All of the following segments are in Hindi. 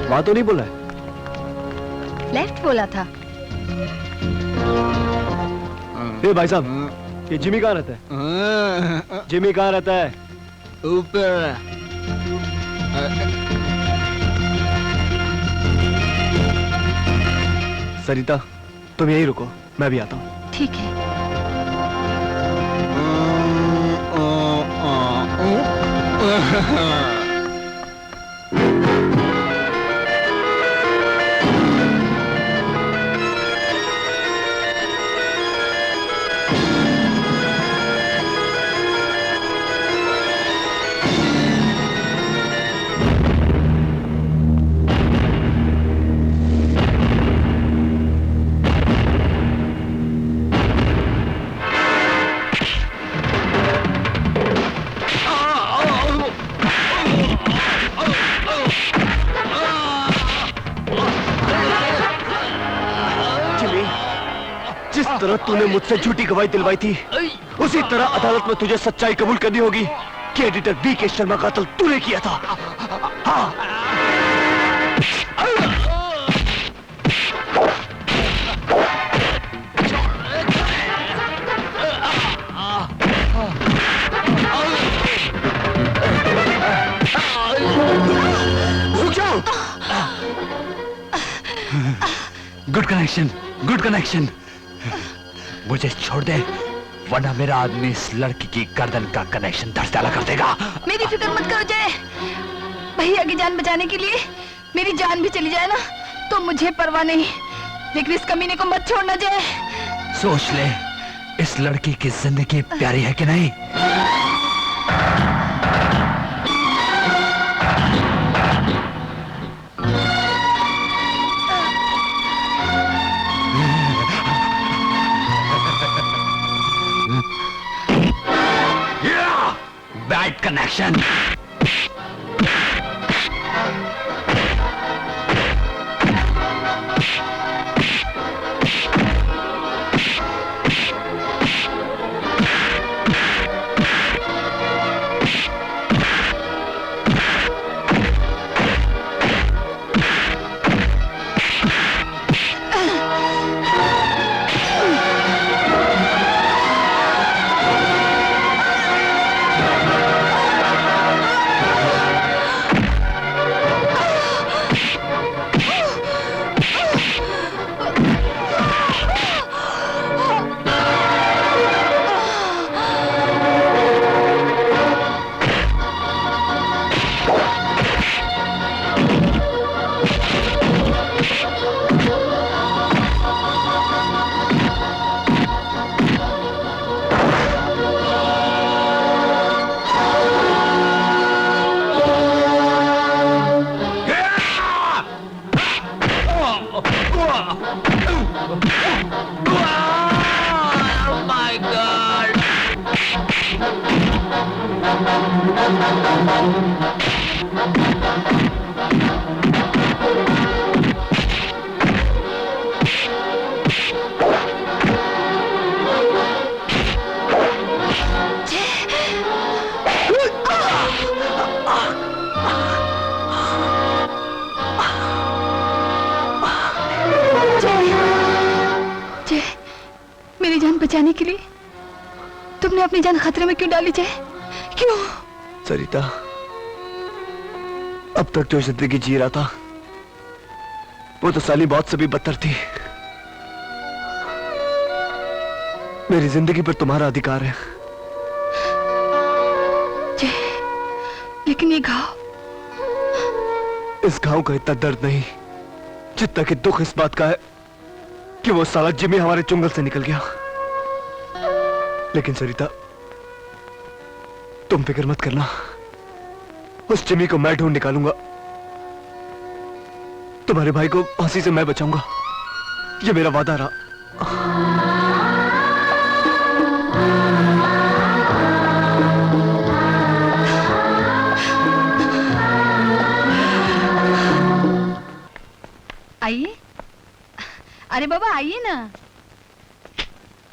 वहां तो नहीं बोला है? लेफ्ट बोला था। ए भाई साहब, ये जिमी कहाँ रहता है? जिमी कहाँ रहता है? ऊपर। सरिता, तुम यहीं रुको, मैं भी आता हूँ। ठीक है। जिस तरह तूने मुझसे झूठी गवाही दिलवाई थी, उसी तरह अदालत में तुझे सच्चाई कबूल करनी होगी कि एडिटर बीके शर्मा का कत्ल तूने किया था। हाँ। रुक जाओ। Good connection, good connection. मुझे छोड़ दे, वरना मेरा आदमी इस लड़की की गर्दन का कनेक्शन धड़ डाला कर देगा। मेरी फिक्र मत करो जय, भैया की जान बचाने के लिए मेरी जान भी चली जाए ना तो मुझे परवाह नहीं, लेकिन इस कमीने को मत छोड़ना जय। सोच ले, इस लड़की की जिंदगी प्यारी है कि नहीं? Bad connection. बचाने के लिए तुमने अपनी जान खतरे में क्यों डाली जय? क्यों? सरिता, अब तक जो जिंदगी जी रहा था वो तो साली मौत से भी बदतर थी। मेरी जिंदगी पर तुम्हारा अधिकार है जय, लेकिन ये घाव, इस घाव का इतना दर्द नहीं जितना कि दुख इस बात का है कि वो साला जिमी हमारे चुंगल से निकल गया। लेकिन सरिता, तुम फिक्र मत करना, उस जिमी को मैं ढूंढ निकालूंगा। तुम्हारे भाई को फांसी से मैं बचाऊंगा, ये मेरा वादा रहा। आइए। अरे बाबा आइए ना।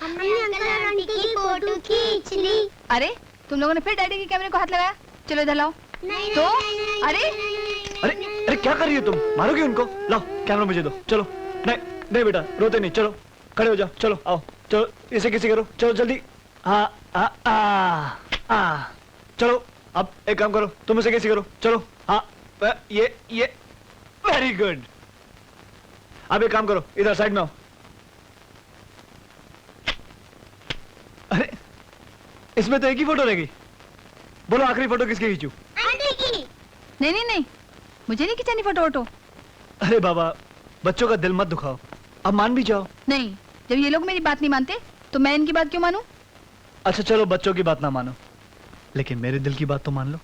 हमने अंकल आंटी की फोटो खींच ली। अरे तुम लोगों ने फिर डैडी के कैमरे को हाथ लगाया। चलो इधर लाओ। नहीं, तो नहीं, नहीं, अरे नहीं, नहीं, नहीं, अरे अरे क्या कर रही हो तुम? मारोगे उनको? लाओ कैमरा मुझे दो, चलो। नहीं नहीं बेटा, रोते नहीं, चलो खड़े हो जाओ, चलो आओ, चलो इसे किसी करो, चलो जल्दी। चलो अब एक काम करो, तुम उसे किसी करो, चलो। हाँ ये वेरी गुड। अब एक काम करो, इधर साइड में आओ। अरे इसमें तो एक ही फोटो रहेगी। बोलो आखिरी फोटो किसकी खींचूं? आंटी की। नहीं, मुझे नहीं खिंचानी फोटो वोटो। अरे बाबा, बच्चों का दिल मत दुखाओ, अब मान भी जाओ। नहीं, जब ये लोग मेरी बात नहीं मानते तो मैं इनकी बात क्यों मानूं? अच्छा चलो बच्चों की बात ना मानो, लेकिन मेरे दिल की बात तो मान लो।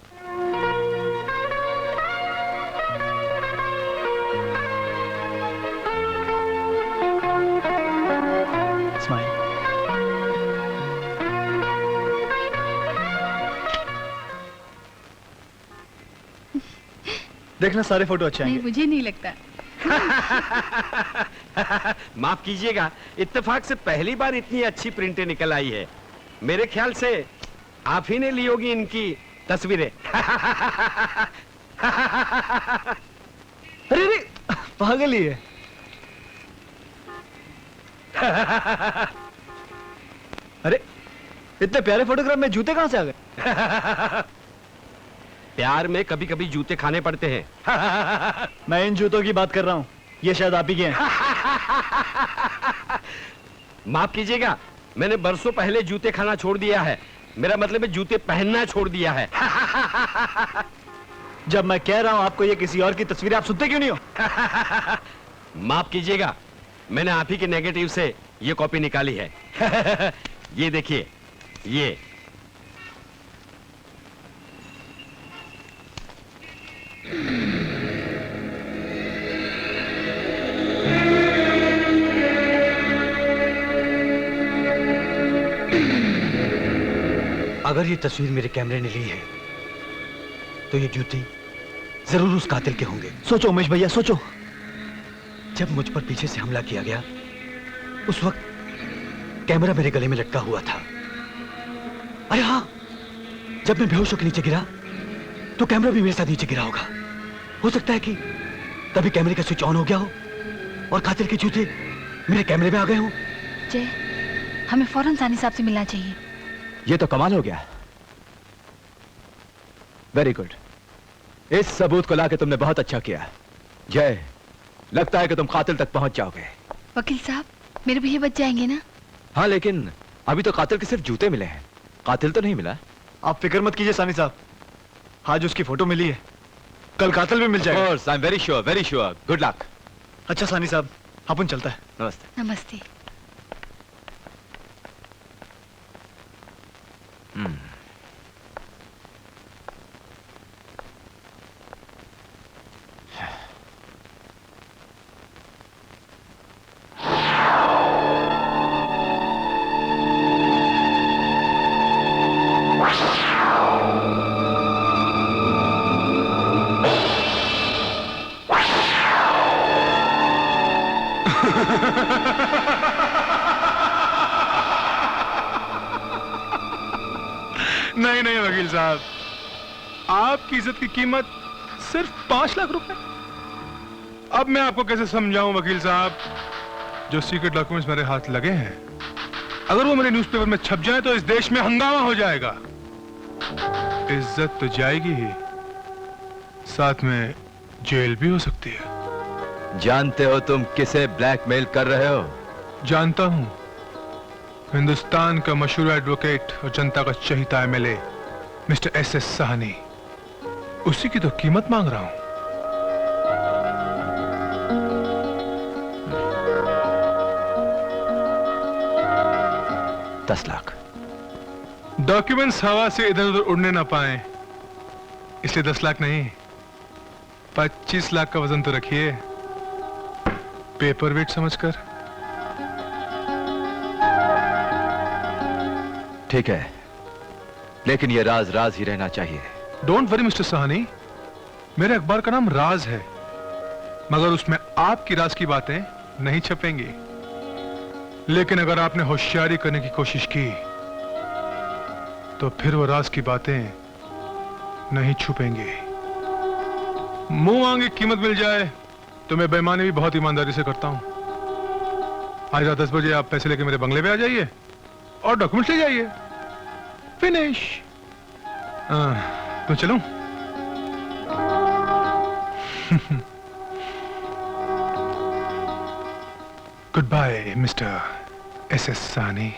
स्माइल। देखना सारे फोटो अच्छे नहीं, आएंगे। मुझे नहीं लगता। माफ कीजिएगा, इत्तेफाक से पहली बार इतनी अच्छी प्रिंटें निकल आई है। मेरे ख्याल से आप ही ने ली होगी इनकी तस्वीरें। अरे अरे पागल ही है। अरे इतने प्यारे फोटोग्राफ में जूते कहां से आ गए? प्यार में कभी कभी जूते खाने पड़ते हैं। मैं इन जूतों की बात कर रहा हूं, ये शायद आप ही के हैं। माफ कीजिएगा, मैंने बरसों पहले जूते खाना छोड़ दिया है। मेरा मतलब है जूते पहनना छोड़ दिया है। जब मैं कह रहा हूं आपको ये किसी और की तस्वीर, आप सुनते क्यों नहीं हो? माफ कीजिएगा, मैंने आप ही के नेगेटिव से ये कॉपी निकाली है। ये देखिए, ये अगर ये तस्वीर मेरे कैमरे ने ली है तो ये जूते जरूर उस कातिल के होंगे। सोचो उमेश भैया, सोचो। जब मुझ पर पीछे से हमला किया गया उस वक्त कैमरा मेरे गले में लटका हुआ था। अरे हाँ, जब मैं बेहोश होकर नीचे गिरा तो कैमरा भी मेरे साथ नीचे गिरा होगा। हो सकता है कि तभी कैमरे का स्विच ऑन हो गया हो और कातिल के जूते मेरे कैमरे में आ गए हों। जय, हमें फौरन सानी साहब से मिलना चाहिए। ये तो कमाल हो गया। वेरी गुड, इस सबूत को लाके तुमने बहुत अच्छा किया। जय, लगता है कि तुम कातिल तक पहुंच जाओगे। वकील साहब, मेरे भैया बच जाएंगे ना? हाँ, लेकिन अभी तो कातिल के सिर्फ जूते मिले हैं, कातिल तो नहीं मिला। आप फिक्र मत कीजिए सानी साहब, आज उसकी फोटो मिली है, कल कातिल भी मिल जाएगा। I am very sure, very sure. Good luck. अच्छा सानी साहब, अपन चलता है। नमस्ते। नमस्ते। नहीं नहीं वकील साहब, आपकी इज्जत की कीमत सिर्फ 5 लाख रुपए। अब मैं आपको कैसे समझाऊं वकील साहब, जो सीक्रेट डॉक्यूमेंट्स मेरे हाथ लगे हैं, अगर वो मेरे न्यूज़पेपर में छप जाए तो इस देश में हंगामा हो जाएगा। इज्जत तो जाएगी ही, साथ में जेल भी हो सकती है। जानते हो तुम किसे ब्लैकमेल कर रहे हो? जानता हूं, हिंदुस्तान का मशहूर एडवोकेट और जनता का चहीता एमएलए मिस्टर एसएस साहनी, उसी की तो कीमत मांग रहा हूं। $10 लाख। डॉक्यूमेंट्स हवा से इधर उधर उड़ने ना पाए, इसलिए 10 लाख नहीं 25 लाख का वजन तो रखिए, पेपर वेट समझकर। ठीक है, लेकिन ये राज राज ही रहना चाहिए। डोंट वरी मिस्टर साहनी, मेरे अखबार का नाम राज है, मगर उसमें आपकी राज की बातें नहीं छपेंगी। लेकिन अगर आपने होशियारी करने की कोशिश की तो फिर वो राज की बातें नहीं छुपेंगी। मुंह मांगी कीमत मिल जाए तो मैं बेईमानी भी बहुत ईमानदारी से करता हूं। आज रात 10 बजे आप पैसे लेके मेरे बंगले पे आ जाइए और डॉक्यूमेंट्स ले जाइए। फिनिश। तो चलूं? गुड बाय मिस्टर SS सानी।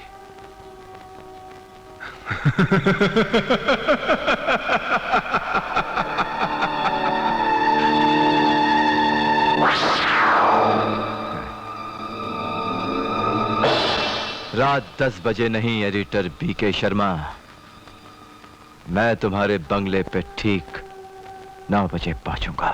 रात 10 बजे नहीं एडिटर BK शर्मा, मैं तुम्हारे बंगले पे ठीक 9 बजे पहुंचूंगा।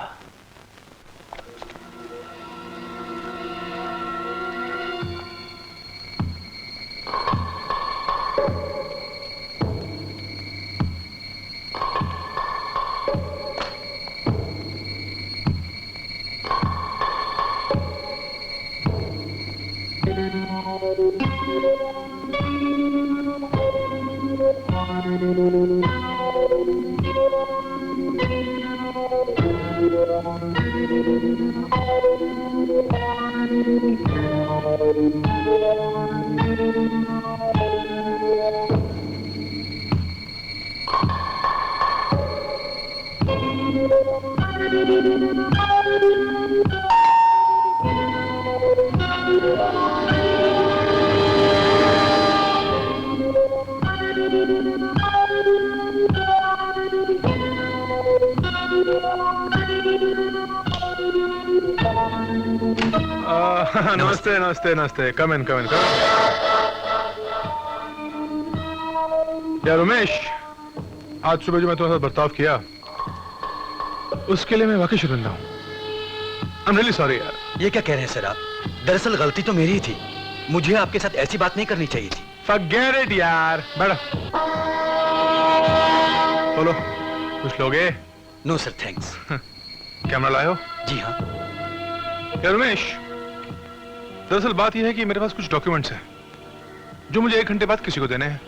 नमस्ते नमस्ते नमस्ते। कम इन कम इन कम। यार उमेश, आज सुबह जो मैं तुम्हारे साथ बर्ताव किया उसके लिए मैं वाकई शर्मिंदा हूं। आई एम रियली सॉरी यार। ये क्या कह रहे हैं सर आप? दरअसल गलती तो मेरी ही थी, मुझे आपके साथ ऐसी बात नहीं करनी चाहिए थी। फॉरगेट इट यार। बैठो। बोलो, कुछ लोगे? No sir thanks. कैमरा लाए हो? जी हाँ। यार उमेश, दरअसल बात यह है कि मेरे पास कुछ डॉक्यूमेंट्स हैं जो मुझे 1 घंटे बाद किसी को देने हैं,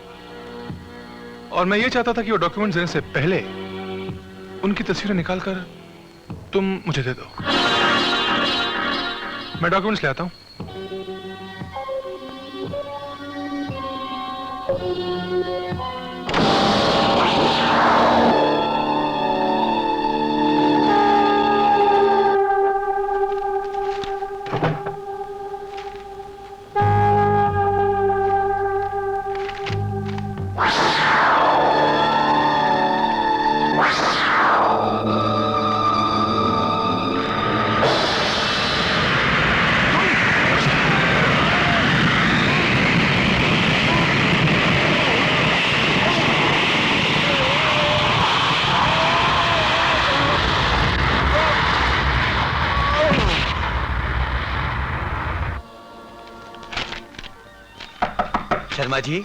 और मैं ये चाहता था कि वो डॉक्यूमेंट्स देने से पहले उनकी तस्वीरें निकालकर तुम मुझे दे दो। मैं डॉक्यूमेंट्स ले आता हूं। शर्मा जी,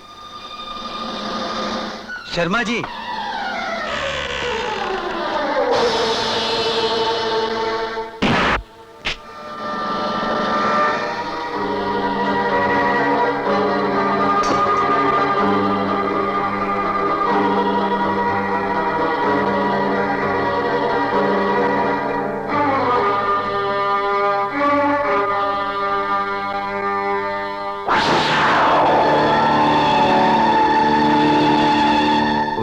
शर्मा जी।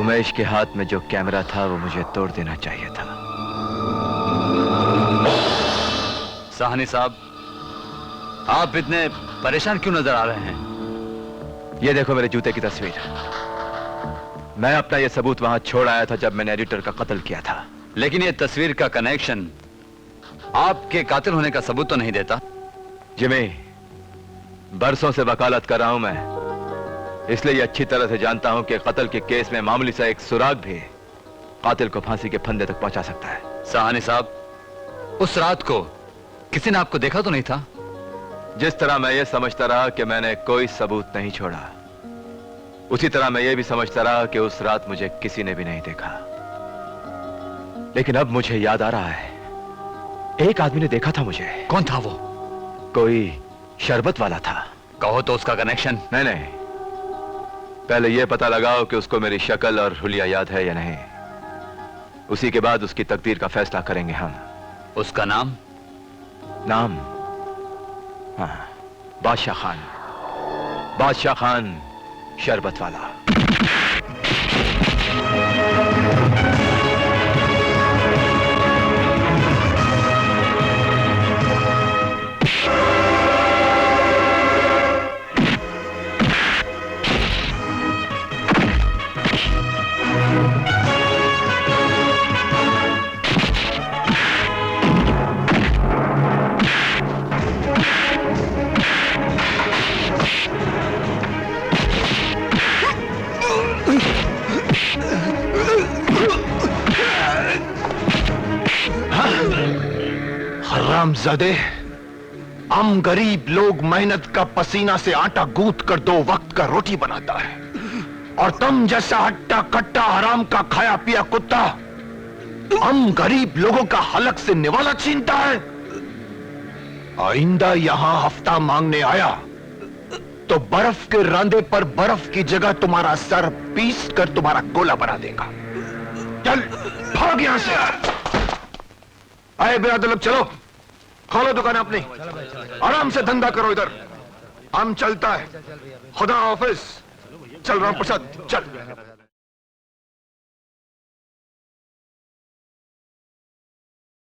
उमेश के हाथ में जो कैमरा था वो मुझे तोड़ देना चाहिए था। साहनी साहब, आप इतने परेशान क्यों नजर आ रहे हैं? ये देखो मेरे जूते की तस्वीर। मैं अपना ये सबूत वहां छोड़ आया था जब मैंने एडिटर का कत्ल किया था। लेकिन ये तस्वीर का कनेक्शन आपके कातिल होने का सबूत तो नहीं देता। जिमी, बरसों से वकालत कर रहा हूं मैं, इसलिए ये अच्छी तरह से जानता हूं कि कत्ल के केस में मामूली सा एक सुराग भी कातिल को फांसी के फंदे तक पहुंचा सकता है। साहनी साहब, उस रात को किसी ने आपको देखा तो नहीं था? जिस तरह मैं ये समझता रहा कि मैंने कोई सबूत नहीं छोड़ा, उसी तरह मैं ये भी समझता रहा कि उस रात मुझे किसी ने भी नहीं देखा। लेकिन अब मुझे याद आ रहा है, एक आदमी ने देखा था मुझे। कौन था वो? कोई शरबत वाला था। कहो तो उसका कनेक्शन। नहीं नहीं, पहले यह पता लगाओ कि उसको मेरी शक्ल और हुलिया याद है या नहीं। उसी के बाद उसकी तकदीर का फैसला करेंगे हम। उसका नाम? नाम? हाँ, बादशाह खान। बादशाह खान शरबत वाला। हरामजादे, हम गरीब लोग मेहनत का पसीना से आटा गूंथ कर 2 वक्त का रोटी बनाता है, और तुम जैसा हट्टा कट्टा हराम का खाया पिया कुत्ता हम गरीब लोगों का हलक से निवाला छीनता है। आइंदा यहां हफ्ता मांगने आया तो बर्फ के रांदे पर बर्फ की जगह तुम्हारा सर पीस कर तुम्हारा गोला बना देगा। चल भाग यहां से। आए बेअदलब, चलो खोलो दुकान अपनी, आराम से धंधा करो। इधर हम चलता है। खुदा हाफिज। चल राम प्रसाद, चल।